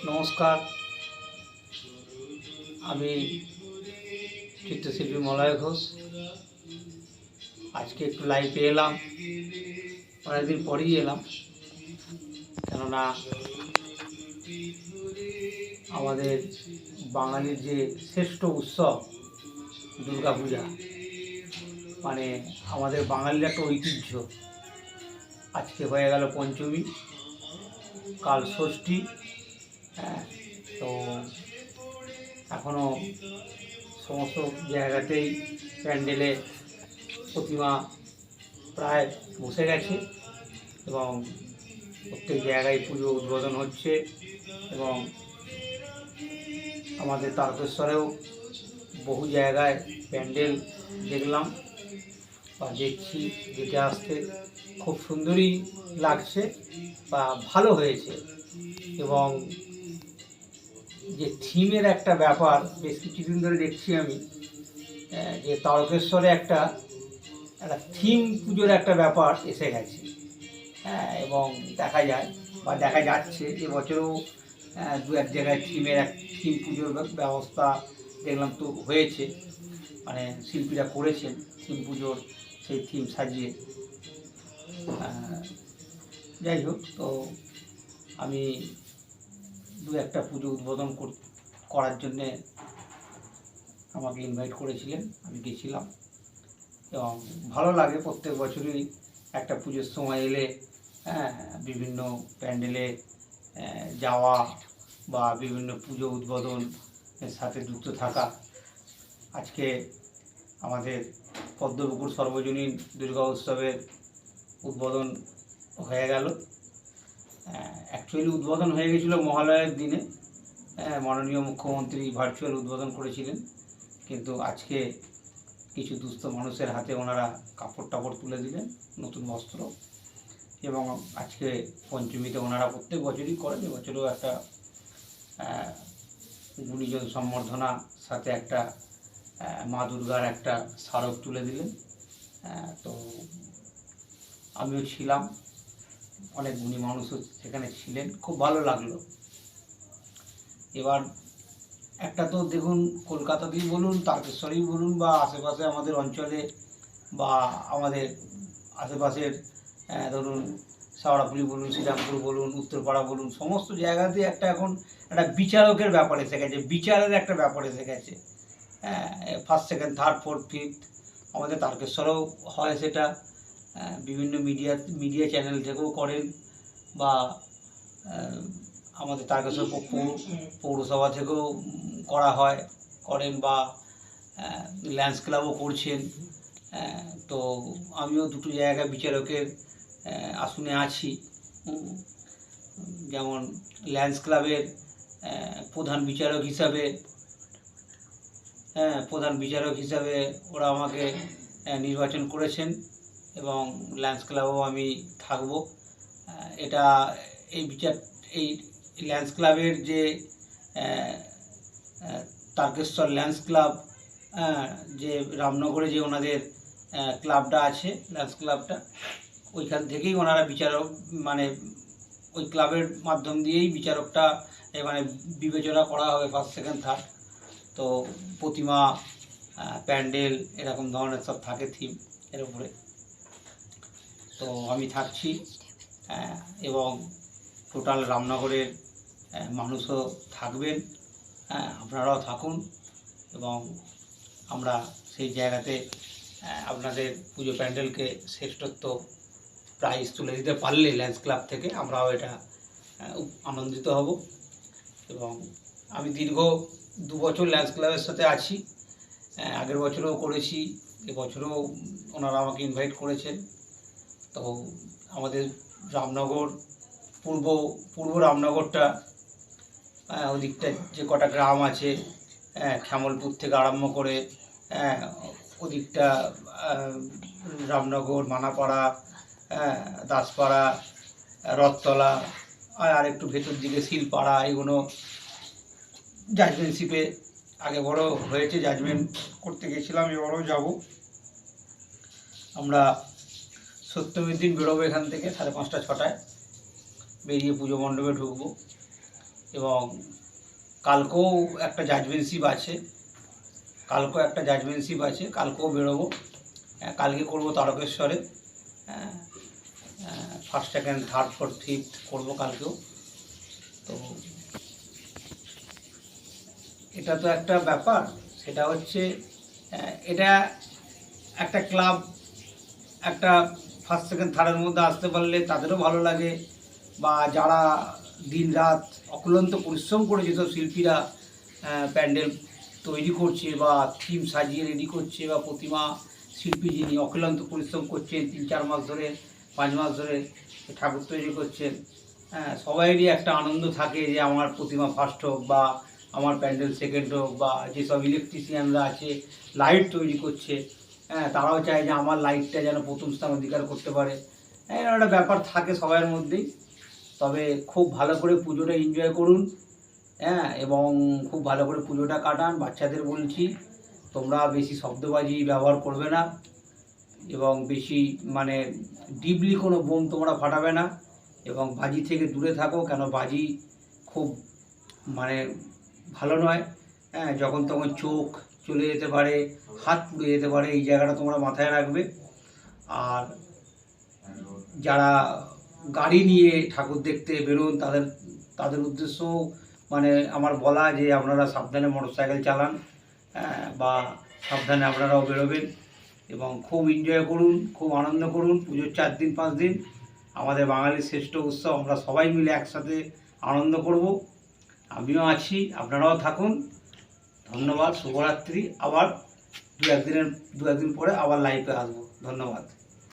নমস্কার, আমি চিত্রশিল্পী মলয় ঘোষ। আজকে একটু লাইভে এলাম, অনেকদিন পরেই এলাম, কেননা আমাদের বাঙালির যে শ্রেষ্ঠ উৎসব দুর্গাপূজা, মানে আমাদের বাঙালির একটা ঐতিহ্য। আজকে হয়ে গেল পঞ্চমী, কাল ষষ্ঠী। তো এখনও সমস্ত জায়গাতেই প্যান্ডেলে প্রতিমা প্রায় বসে গেছে এবং প্রত্যেক জায়গায় পুজো উদ্বোধন হচ্ছে। এবং আমাদের তারকেশ্বরেও বহু জায়গায় প্যান্ডেল দেখলাম বা দেখছি, দেখে আসতে খুব সুন্দরই লাগছে বা ভালো হয়েছে। এবং যে থিমের একটা ব্যাপার, বেশ কিছুদিন ধরে দেখছি আমি যে তারকেশ্বরে একটা থিম পুজোর একটা ব্যাপার এসে গেছে। এবং দেখা যায় বা দেখা যাচ্ছে যে বছরও দু এক জায়গায় থিম পুজোর ব্যবস্থা দেখলাম তো হয়েছে, মানে শিল্পীরা করেছেন থিম পুজোর সেই থিম সাজিয়ে। যাই হোক, তো আমি দু একটা পুজো উদ্বোধন করার জন্যে আমাকে ইনভাইট করেছিলেন, আমি গেছিলাম এবং ভালো লাগে প্রত্যেক বছরই একটা পুজোর সময় এলে বিভিন্ন প্যান্ডেলে যাওয়া বা বিভিন্ন পুজো উদ্বোধনের সাথে যুক্ত থাকা। আজকে আমাদের পদ্মপুকুর সর্বজনীন দুর্গা উৎসবের উদ্বোধন হয়ে গেল। অ্যাকচুয়ালি উদ্বোধন হয়ে গেছিলো মহালয়ের দিনে, মাননীয় মুখ্যমন্ত্রী ভার্চুয়াল উদ্বোধন করেছিলেন, কিন্তু আজকে কিছু দুস্থ মানুষের হাতে ওনারা কাপড় টাপড় তুলে দিলেন, নতুন বস্ত্র। এবং আজকে পঞ্চমীতে ওনারা প্রত্যেক বছরই করেন, এবছরও একটা গুণীজন সম্বর্ধনা সাথে একটা মা দুর্গার একটা স্মারক তুলে দিলেন। তো আমিও ছিলাম, অনেক গুণী মানুষও সেখানে ছিলেন, খুব ভালো লাগলো। এবার একটা তো দেখুন, কলকাতাতেই বলুন, তারকেশ্বরেই বলুন, বা আশেপাশে আমাদের অঞ্চলে বা আমাদের আশেপাশের ধরুন শাওড়াফুলি বলুন, শ্রীরামপুর বলুন, উত্তরপাড়া বলুন, সমস্ত জায়গাতে এখন একটা বিচারকের ব্যাপার এসে গেছে, বিচারের একটা ব্যাপার এসে গেছে। First, second, third, fourth, fifth আমাদের তারকেশ্বরেও হয় সেটা। বিভিন্ন মিডিয়া চ্যানেল থেকেও করেন, বা আমাদের তারকেশ্বর পৌরসভা থেকেও করেন, বা ল্যান্স ক্লাবও করছেন। তো আমিও দুটো জায়গায় বিচারকের আসনে আছি। যেমন ল্যান্স ক্লাবের প্রধান বিচারক হিসাবে ওরা আমাকে নির্বাচন করেছেন এবং ল্যান্স ক্লাবেও আমি থাকব। এটা এই ল্যান্স ক্লাবের যে তারকেশ্বর ল্যান্স ক্লাব, যে রামনগরে যে ওনাদের ক্লাবটা আছে, ল্যান্স ক্লাবটা, ওইখান থেকেই ওনারা বিচারক, মানে ওই ক্লাবের মাধ্যম দিয়েই বিচারকটা মানে বিবেচনা করা হবে, ফার্স্ট, সেকেন্ড, থার্ড। তো প্রতিমা, প্যান্ডেল এরকম ধরনের সব থাকে থিম এর উপরে। তো আমি থাকছি এবং টোটাল রামনগরের মানুষও থাকবেন, আপনারাও থাকুন এবং আমরা সেই জায়গাতে আপনাদের পুজো প্যান্ডেলকে শ্রেষ্ঠত্ব প্রাইজ তুলে দিতে পারলে ল্যান্স ক্লাব থেকে আমরাও এটা আনন্দিত হব। এবং আমি দীর্ঘ 2 বছর ল্যান্স ক্লাবের সাথে আছি, আগের বছরও করেছি, এবছরও ওনারা আমাকে ইনভাইট করেছেন। তো আমাদের রামনগর, পূর্ব রামনগরটা, ওদিকটা যে কটা গ্রাম আছে, শ্যামলপুর থেকে আরম্ভ করে ওদিকটা রামনগর, মানাপাড়া, দাসপাড়া, রথতলা, আর একটু ভেতর দিকে শিলপাড়া, এগুলো জাজমেন্টশিপে আগে বড় হয়েছে, জাজমেন্ট করতে গেছিলাম, এবারও যাব। আমরা সপ্তমীর দিন বেরোবো এখান থেকে 5:30 6টায়, বেরিয়ে পুজো মণ্ডপে ঢুকবো। এবং কালকেও একটা জাজমেন্টশিপ আছে, কালকেও বেরোবো। কালকে করবো তারকেশ্বরে, first second third fourth fifth করবো কালকেও। তো এটা তো একটা ব্যাপার, সেটা হচ্ছে এটা একটা ক্লাব একটা ফার্স্ট সেকেন্ড থার্ডের মধ্যে আসতে পারলে তাদেরও ভালো লাগে, বা যারা দিনরাত অক্লান্ত পরিশ্রম করে যেসব শিল্পীরা প্যান্ডেল তৈরি করছে বা থিম সাজিয়ে রেডি করছে, বা প্রতিমা শিল্পী যিনি অক্লান্ত পরিশ্রম করছেন 3-4 মাস ধরে 5 মাস ধরে ঠাকুর তৈরি করছেন, সবাইরই একটা আনন্দ থাকে যে আমার প্রতিমা ফার্স্ট হোক বা আমার প্যান্ডেল সেকেন্ড হোক, বা যেসব ইলেকট্রিশিয়ানরা আছে লাইট তৈরি করছে, তারাও চায় যে আমার লাইটটা যেন প্রথম স্থান অধিকার করতে পারে। এরকম একটা ব্যাপার থাকে সবার মধ্যেই। তবে খুব ভালো করে পুজোটা এনজয় করুন, এবং খুব ভালো করে পুজোটা কাটান। বাচ্চাদের বলছি, তোমরা বেশি শব্দবাজি ব্যবহার করবে না, এবং বেশি মানে ডিপলি কোনো বোম তোমরা ফাটাবে না, এবং বাজি থেকে দূরে থাকো, কেন বাজি খুব মানে ভালো নয়। যখন তখন চোখ চলে যেতে পারে, হাত পুড়ে যেতে পারে, এই জায়গাটা তোমরা মাথায় রাখবে। আর যারা গাড়ি নিয়ে ঠাকুর দেখতে বেরোন তাদের উদ্দেশ্য মানে আমার বলা যে আপনারা সাবধানে মোটরসাইকেল চালান, বা সাবধানে আপনারাও বেরোবেন, এবং খুব এনজয় করুন, খুব আনন্দ করুন। পুজোর 4 দিন 5 দিন আমাদের বাঙালির শ্রেষ্ঠ উৎসব, আমরা সবাই মিলে একসাথে আনন্দ করব। আমিও আছি, আপনারাও থাকুন। ধন্যবাদ, শুভরাত্রি। আবার দু একদিন পরে আবার লাইভে আসবো। ধন্যবাদ।